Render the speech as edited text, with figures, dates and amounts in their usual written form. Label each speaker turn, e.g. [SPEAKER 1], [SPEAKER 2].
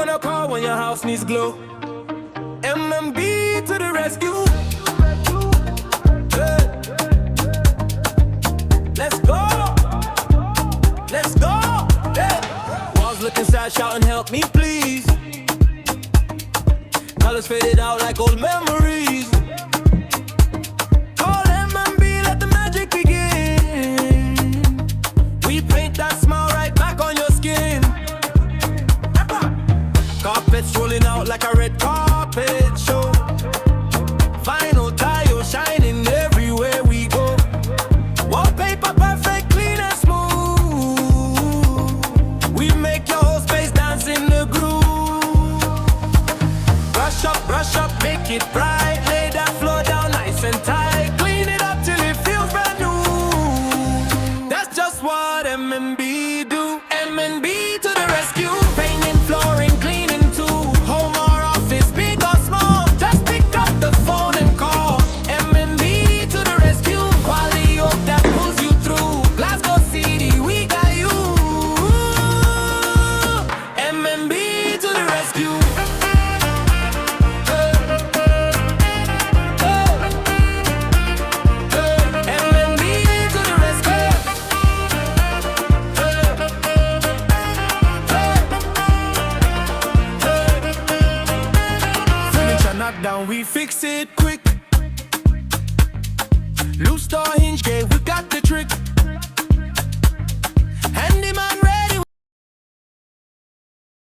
[SPEAKER 1] wanna call when your house needs glow. MMB to the rescue. Hey. Let's go. Let's go. Hey. Walls looking sad, shouting, help me please. Colors faded out like old memories. Call MMB, let the magic begin. We paint that smile right back on your skin. Carpets rolling out like a red carpet show. Vinyl tile shining everywhere we go. Wallpaper perfect, clean and smooth. We make your whole space dance in the groove. Brush up, make it bright. Lay that floor down nice and tight. Clean it up till it feels brand new. That's just what MMB do. MMB to the rescue. Painting, flooring, cleaning too. Home or office, big or small. Just pick up the phone and call. MMB to the rescue. Quality hope that pulls you through. Glasgow City, we got you. MMB to the rescue. Knock down, we fix it quick. Loose door hinge gate, we got the trick. Handyman